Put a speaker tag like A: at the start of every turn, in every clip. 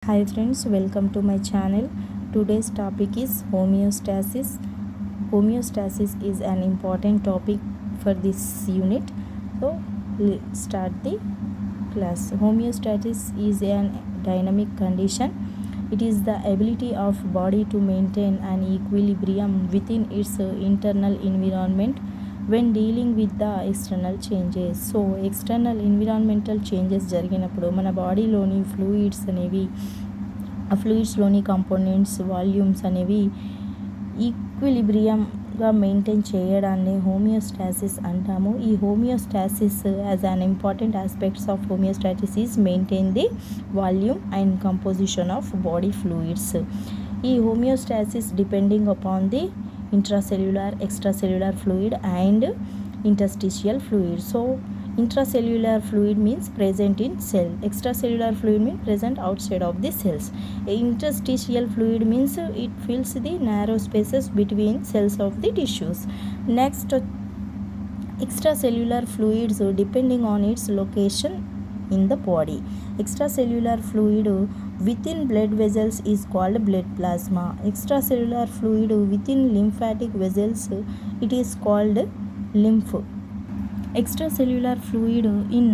A: Hi friends, welcome to my channel. Today's topic is homeostasis. Homeostasis is an important topic for this unit. So let's start the class. Homeostasis is a dynamic condition. It is the ability of body to maintain an equilibrium within its internal environment when dealing with the external changes. So external environmental changes జరిగినప్పుడు మన బాడీలోని ఫ్లూయిడ్స్లోని components volumes అనేవి ఈక్విలిబ్రియంగా maintain చేయడాన్ని homeostasis అంటాము. ఈ homeostasis as an important aspects of homeostasis is maintain the volume and composition of body fluids. ఈ homeostasis depending upon the intracellular, extracellular fluid and interstitial fluid. So intracellular fluid means present in cell, extracellular fluid means present outside of the cells. Interstitial fluid means it fills the narrow spaces between cells of the tissues. Next, extracellular fluids depending on its location in the body. Extracellular fluid within blood vessels is called blood plasma. Extracellular fluid within lymphatic vessels, it is called lymph. Extracellular fluid in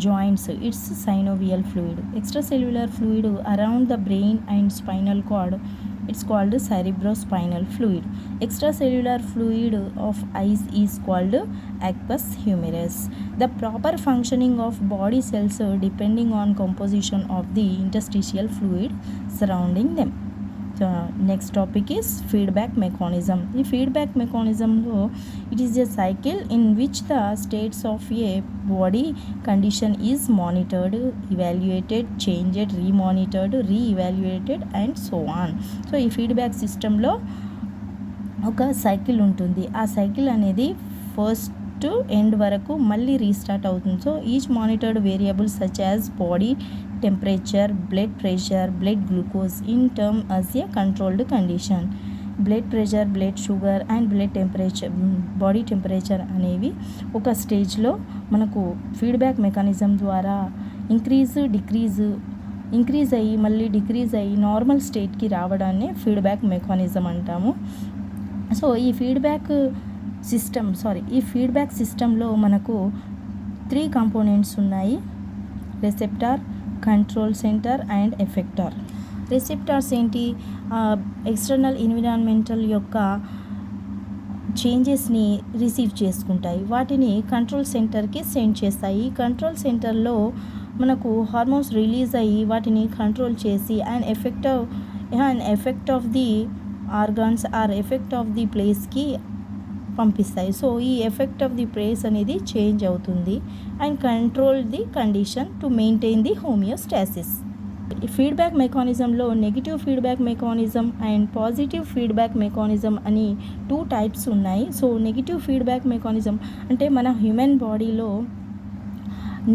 A: joints, it's synovial fluid. Extracellular fluid around the brain and spinal cord, it's called cerebrospinal fluid. Extracellular fluid of eyes is called aqueous humorous. The proper functioning of body cells depending on composition of the interstitial fluid surrounding them. So next topic is feedback mechanism. The feedback mechanism, it is a cycle in which the states of a body condition is monitored, evaluated, changed, remonitored, re-evaluated and so on. So ఈ feedback సిస్టంలో ఒక cycle ఉంటుంది. ఆ cycle అనేది first end వరకు మళ్ళీ restart అవుతుంది. So each monitored variables such as body temperature, blood pressure, blood glucose in term as a controlled condition. Blood pressure, blood sugar and blood temperature, body temperature అనేవి ఒక స్టేజ్లో మనకు feedback mechanism ద్వారా increase అయ్యి మళ్ళీ decrease అయ్యి normal స్టేట్కి రావడాన్ని ఫీడ్బ్యాక్ మెకానిజం అంటాము. సో ఈ ఫీడ్బ్యాక్ సిస్టంలో మనకు 3 కాంపోనెంట్స్ ఉన్నాయి: receptor, control centre and effector. Receptors ఏంటి? ఎక్స్టర్నల్ ఎన్విరాన్మెంటల్ యొక్క చేంజెస్ని రిసీవ్ చేసుకుంటాయి, వాటిని కంట్రోల్ సెంటర్కి సెండ్ చేస్తాయి. కంట్రోల్ సెంటర్లో మనకు హార్మోన్స్ రిలీజ్ అయ్యి వాటిని కంట్రోల్ చేసి and effect of the organs or effect of the ప్లేస్కి పంపిస్తాయి. సో ఈ ఎఫెక్ట్ ఆఫ్ ది ప్లేస్ అనేది చేంజ్ అవుతుంది and control the condition to maintain the homeostasis. Feedback మెకానిజంలో negative feedback mechanism and positive feedback mechanism అని 2 types ఉన్నాయి. So negative feedback mechanism అంటే మన హ్యూమన్ బాడీలో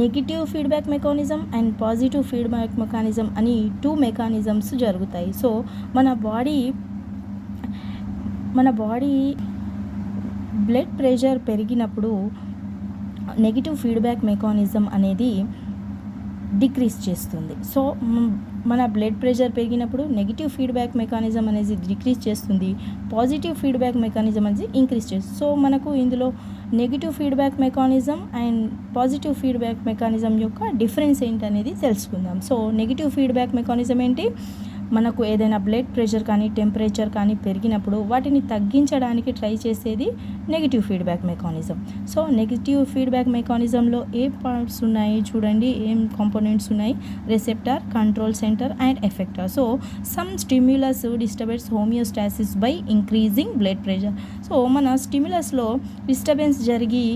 A: negative feedback mechanism and positive feedback mechanism అని 2 mechanisms జరుగుతాయి. So మన body blood pressure పెరిగినప్పుడు నెగిటివ్ ఫీడ్బ్యాక్ మెకానిజం అనేది డిక్రీజ్ చేస్తుంది. సో మన బ్లడ్ ప్రెషర్ పెరిగినప్పుడు నెగిటివ్ ఫీడ్బ్యాక్ మెకానిజం అనేది డిక్రీజ్ చేస్తుంది, పాజిటివ్ ఫీడ్బ్యాక్ మెకానిజం అనేది ఇంక్రీజ్ చేస్తుంది. సో మనకు ఇందులో negative feedback mechanism and positive feedback mechanism యొక్క డిఫరెన్స్ ఏంటనేది తెలుసుకుందాం. సో నెగిటివ్ ఫీడ్బ్యాక్ మెకానిజం ఏంటి? మనకు ఏదైనా బ్లడ్ ప్రెషర్ కానీ టెంపరేచర్ కానీ పెరిగినప్పుడు వాటిని తగ్గించడానికి ట్రై చేసేది negative feedback mechanism. So negative feedback మెకానిజంలో ఏ పార్ట్స్ ఉన్నాయి చూడండి, ఏం కాంపోనెంట్స్ ఉన్నాయి: receptor, control centre and effector. So some stimulus disturbance homeostasis by increasing blood pressure. So మన స్టిమ్యులస్లో డిస్టర్బెన్స్ జరిగి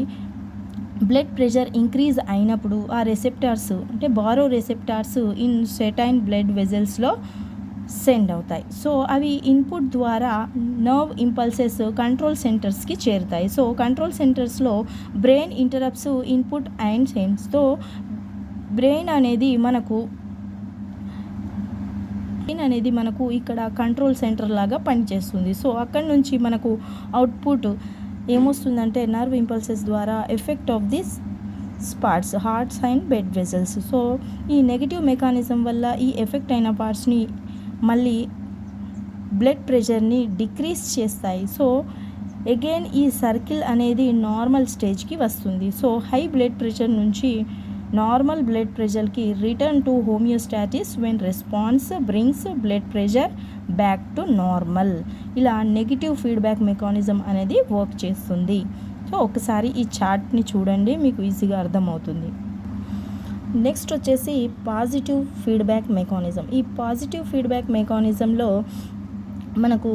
A: బ్లడ్ ప్రెషర్ ఇంక్రీజ్ అయినప్పుడు ఆ రెసెప్టార్స్ అంటే baroreceptors in certain blood వెజల్స్లో సెండ్ అవుతాయి. సో అవి ఇన్పుట్ ద్వారా నర్వ్ ఇంపల్సెస్ కంట్రోల్ సెంటర్స్కి చేరుతాయి. సో కంట్రోల్ సెంటర్స్లో బ్రెయిన్ ఇంటరప్ట్స్ ఇన్పుట్ అండ్ సెండ్స్తో బ్రెయిన్ అనేది మనకు ఇక్కడ కంట్రోల్ సెంటర్ లాగా పనిచేస్తుంది. సో అక్కడి నుంచి మనకు అవుట్పుట్ ఏమొస్తుందంటే నర్వ్ ఇంపల్సెస్ ద్వారా effect of this spots hearts and blood vessels. So ఈ నెగిటివ్ మెకానిజం వల్ల ఈ ఎఫెక్ట్ అయిన పార్ట్స్ని మళ్ళీ బ్లడ్ ప్రెషర్ని డిక్రీజ్ చేస్తాయి. సో అగైన్ ఈ సర్కిల్ అనేది నార్మల్ స్టేజ్కి వస్తుంది. సో హై బ్లడ్ ప్రెషర్ నుంచి నార్మల్ బ్లడ్ ప్రెషర్కి return to homeostasis when response brings blood pressure back to normal. ఇలా నెగిటివ్ ఫీడ్బ్యాక్ మెకానిజం అనేది వర్క్ చేస్తుంది. సో ఒకసారి ఈ చార్ట్ని చూడండి, మీకు ఈజీగా అర్థమవుతుంది. నెక్స్ట్ వచ్చేసి పాజిటివ్ ఫీడ్బ్యాక్ మెకానిజం. ఈ పాజిటివ్ ఫీడ్బ్యాక్ మెకానిజంలో మనకు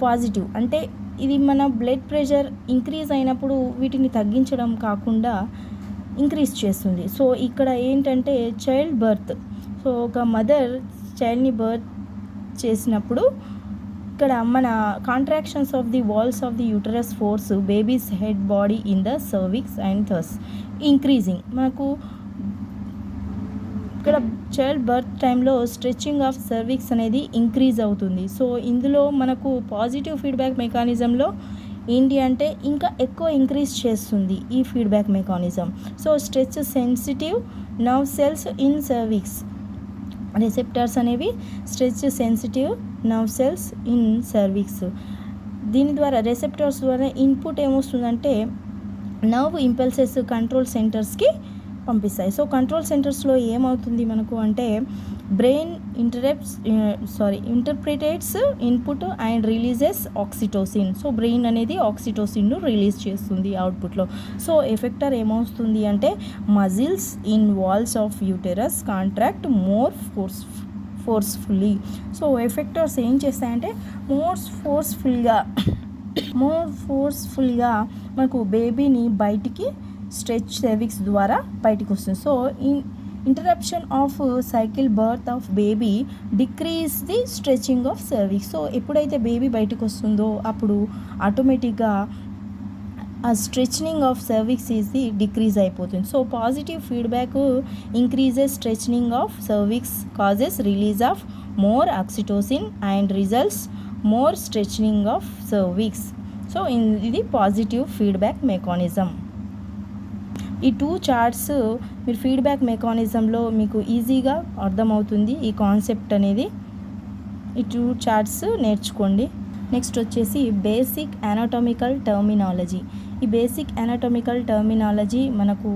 A: పాజిటివ్ అంటే ఇది మన బ్లడ్ ప్రెషర్ ఇంక్రీజ్ అయినప్పుడు వీటిని తగ్గించడం కాకుండా ఇంక్రీజ్ చేస్తుంది. సో ఇక్కడ ఏంటంటే చైల్డ్ బర్త్. సో ఒక మదర్ చైల్డ్ని బర్త్ చేసినప్పుడు ఇక్కడ మన contractions of the walls of the uterus forces baby's head body in the cervix and thus increasing. మనకు ఇక్కడ చైల్డ్ బర్త్ టైంలో స్ట్రెచ్చింగ్ ఆఫ్ సర్విక్స్ అనేది ఇంక్రీజ్ అవుతుంది. సో ఇందులో మనకు పాజిటివ్ ఫీడ్బ్యాక్ మెకానిజంలో ఏంటి అంటే ఇంకా ఎక్కువ ఇంక్రీజ్ చేస్తుంది ఈ feedback mechanism. So stretch sensitive nerve cells in cervix. Receptors అనేవి stretch sensitive nerve cells in cervix. దీని ద్వారా రిసెప్టర్స్ ద్వారా ఇన్పుట్ ఏమొస్తుందంటే నర్వ్ ఇంపల్సెస్ కంట్రోల్ సెంటర్స్కి పంపిస్తాయి. సో కంట్రోల్ సెంటర్స్లో ఏమవుతుంది మనకు అంటే brain interpretates input and releases oxytocin. So brain అనేది ఆక్సిటోసిన్ను రిలీజ్ చేస్తుంది అవుట్పుట్లో. సో ఎఫెక్టర్ ఏమవుతుంది అంటే muscles in walls of uterus contract more forcefully. So effectors ఏం చేస్తాయంటే మోర్ ఫోర్స్ఫుల్గా మనకు బేబీని బయటికి స్ట్రెచ్ సర్విక్స్ ద్వారా బయటికి వస్తుంది. So interruption of cycle birth of baby decrease the stretching of cervix. So ఎప్పుడైతే బేబీ బయటకు వస్తుందో అప్పుడు ఆటోమేటిక్గా ఆ stretching of cervix is the decrease అయిపోతుంది. So positive feedback increases stretching of cervix causes release of more oxytocin and results more stretching of cervix. So ఇది positive feedback mechanism. ఈ 2 charts మీరు ఫీడ్బ్యాక్ మెకానిజంలో మీకు ఈజీగా అర్థమవుతుంది ఈ కాన్సెప్ట్ అనేది. ఈ 2 చార్ట్స్ నేర్చుకోండి. నెక్స్ట్ వచ్చేసి బేసిక్ అనాటమికల్ టర్మినాలజీ. ఈ బేసిక్ అనాటమికల్ టర్మినాలజీ మనకు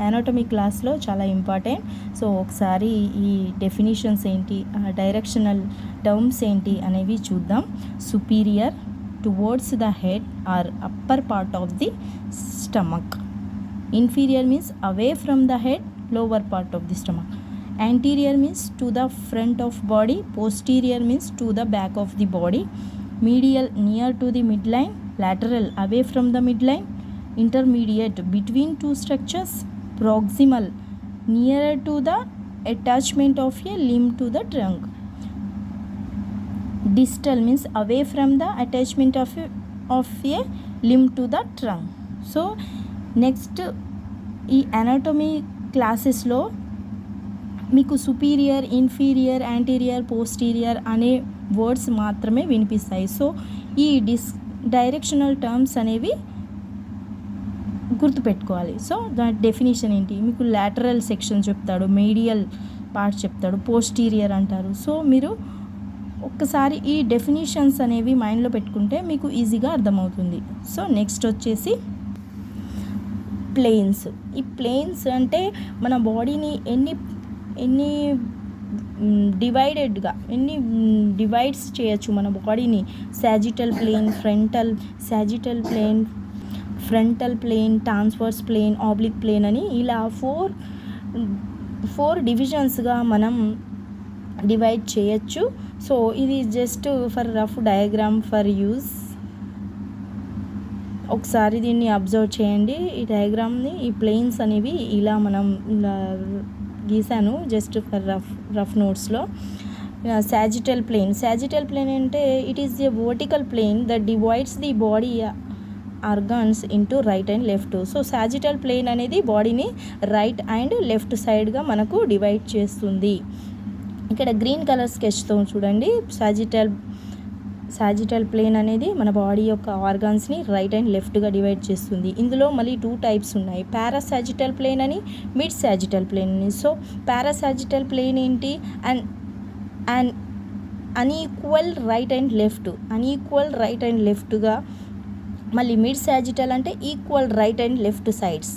A: అనాటమీ క్లాస్లో చాలా ఇంపార్టెంట్. సో ఒకసారి ఈ డెఫినిషన్స్ ఏంటి, డైరెక్షనల్ టర్మ్స్ ఏంటి అనేవి చూద్దాం. Superior towards the head or upper part of the stomach. Inferior means away from the head, lower part of the stomach. Anterior means to the front of body. Posterior means to the back of the body. Medial near to the midline. Lateral away from the midline. Intermediate between 2 structures. Proximal nearer to the attachment of a limb to the trunk. Distal means away from the attachment of a limb to the trunk. So next ఈ anatomy క్లాసెస్లో మీకు superior, inferior, anterior, posterior అనే words మాత్రమే వినిపిస్తాయి. So ఈ directional terms అనేవి గుర్తుపెట్టుకోవాలి. So దాని definition ఏంటి, మీకు లాటరల్ సెక్షన్ చెప్తాడు, మీడియల్ పార్ట్ చెప్తాడు, పోస్టీరియర్ అంటారు. సో మీరు ఒక్కసారి ఈ డెఫినేషన్స్ అనేవి మైండ్లో పెట్టుకుంటే మీకు ఈజీగా అర్థమవుతుంది. సో నెక్స్ట్ వచ్చేసి ప్లేన్స్. ఈ ప్లేన్స్ అంటే మన బాడీని ఎన్ని డివైడ్స్ చేయొచ్చు మన బాడీని. Sagittal plane, frontal plane, transverse plane, oblique plane అని ఇలా 4 డివిజన్స్గా మనం డివైడ్ చేయొచ్చు. సో ఇది just for rough diagram for use. ఒకసారి దీన్ని అబ్జర్వ్ చేయండి ఈ డయాగ్రామ్ని. ఈ ప్లేన్స్ అనేవి ఇలా మనం ఇలా గీసాను జస్ట్ ఫర్ రఫ్ నోట్స్లో. సాజిటల్ ప్లేన్ అంటే it is a vertical plane that divides the body organs into right and left. So sagittal plane అనేది బాడీని రైట్ అండ్ లెఫ్ట్ సైడ్గా మనకు డివైడ్ చేస్తుంది. ఇక్కడ గ్రీన్ కలర్ స్కెచ్తో చూడండి సాజిటల్ సాజిటల్ ప్లేన్ అనేది మన బాడీ యొక్క ఆర్గాన్స్ని రైట్ అండ్ లెఫ్ట్గా డివైడ్ చేస్తుంది. ఇందులో మళ్ళీ 2 టైప్స్ ఉన్నాయి, పారాసాజిటల్ ప్లేన్ అని, మిడ్ సాజిటల్ ప్లేన్ అని. సో పారాసాజిటల్ ప్లేన్ ఏంటి? And unequal right and left, unequal right and లెఫ్ట్గా. మళ్ళీ మిడ్ సాజిటల్ అంటే equal right and left sides.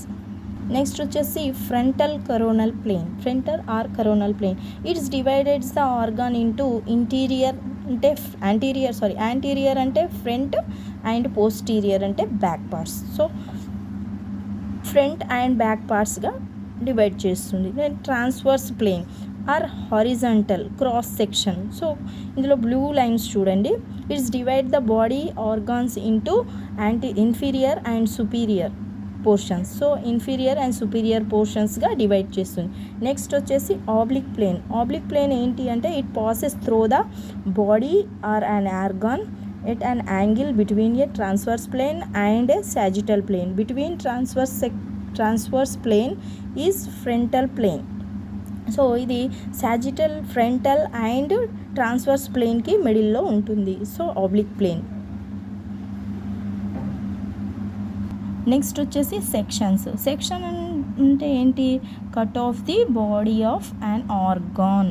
A: Next వచ్చేసి frontal coronal plane, frontal or coronal plane. It's divideds the organ into interior అంటే anterior అంటే front and posterior అంటే back parts. So front and back పార్ట్స్గా divide చేస్తుంది. Transverse plane or horizontal cross section. So ఇందులో blue lines చూడండి. It's divide the body organs into inferior and superior portions. So inferior and superior పోర్షన్స్గా divide చేస్తుంది. Next వచ్చేసి oblique plane. Oblique plane ఏంటి అంటే it passes through the body or an organ at an angle between a transverse plane and a sagittal plane. Between transverse plane is frontal plane. So ఇది sagittal, frontal and transverse ప్లేన్కి మిడిల్లో ఉంటుంది. So oblique plane. Next వచ్చేసి section అంటే ఏంటి? Cut off the body of an organ.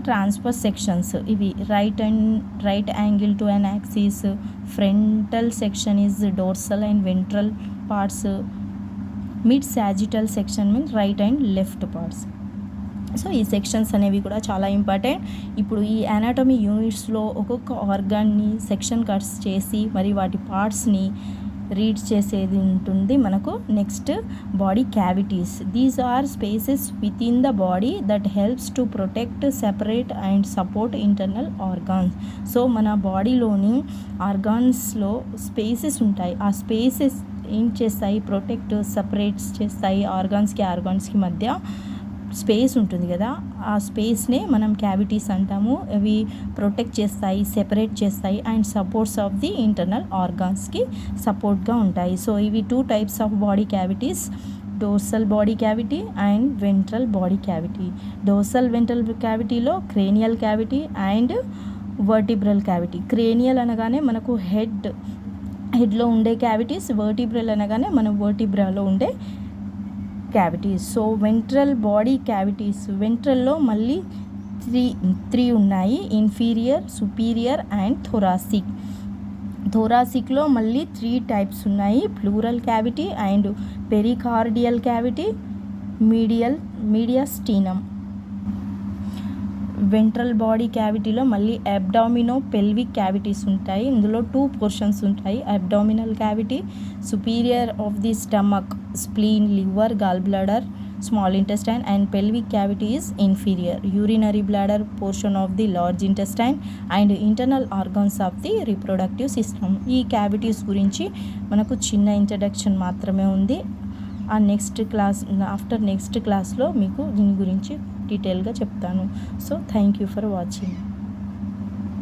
A: Transverse sections ఇవి right angle to an axis. Frontal section is dorsal and ventral parts. Mid sagittal section means right and left parts. So ఈ sections అనేవి కూడా చాలా important. ఇప్పుడు ఈ anatomy యూనిట్స్లో ఒక్కొక్క ఆర్గాన్ని section cuts చేసి మరి వాటి పార్ట్స్ని రీడ్ చేసేది ఉంటుంది మనకు. Next body cavities. These are spaces within the body that helps to protect, separate and support internal organs. So మన బాడీలోని ఆర్గాన్స్లో స్పేసెస్ ఉంటాయి. ఆ స్పేసెస్ ఏం చేస్తాయి? ప్రొటెక్ట్, సపరేట్స్ చేస్తాయి. ఆర్గాన్స్కి మధ్య స్పేస్ ఉంటుంది కదా, ఆ స్పేస్నే మనం క్యావిటీస్ అంటాము. అవి ప్రొటెక్ట్ చేస్తాయి, సెపరేట్ చేస్తాయి and supports of the internal ఆర్గాన్స్కి సపోర్ట్గా ఉంటాయి. సో ఇవి 2 types of body cavities, dorsal body cavity and ventral body cavity. Dorsal ventral క్యావిటీలో cranial cavity and vertebral cavity. Cranial అనగానే మనకు హెడ్లో ఉండే క్యావిటీస్, వర్టిబ్రల్ అనగానే మన వర్టిబ్రాలో ఉండే cavities. So ventral body cavities, వెంట్రల్లో మళ్ళీ 3 ఉన్నాయి, ఇన్ఫీరియర్, సుపీరియర్ అండ్ థొరాసిక్. థొరాసిక్లో మళ్ళీ 3 టైప్స్ ఉన్నాయి, pleural cavity and pericardial cavity, mediastinum. Ventral body క్యావిటీలో మళ్ళీ అబ్డామినో పెల్విక్ క్యావిటీస్ ఉంటాయి. ఇందులో 2 పోర్షన్స్ ఉంటాయి, abdominal cavity superior of the stomach, spleen, liver, gall bladder, small intestine and pelvic cavity is inferior, urinary bladder portion of the large intestine and internal organs of the reproductive system. ఈ cavities గురించి మనకు చిన్న introduction మాత్రమే ఉంది. ఆ next క్లాస్లో మీకు దీని గురించి డీటెయిల్గా చెప్తాను. So thank you for watching.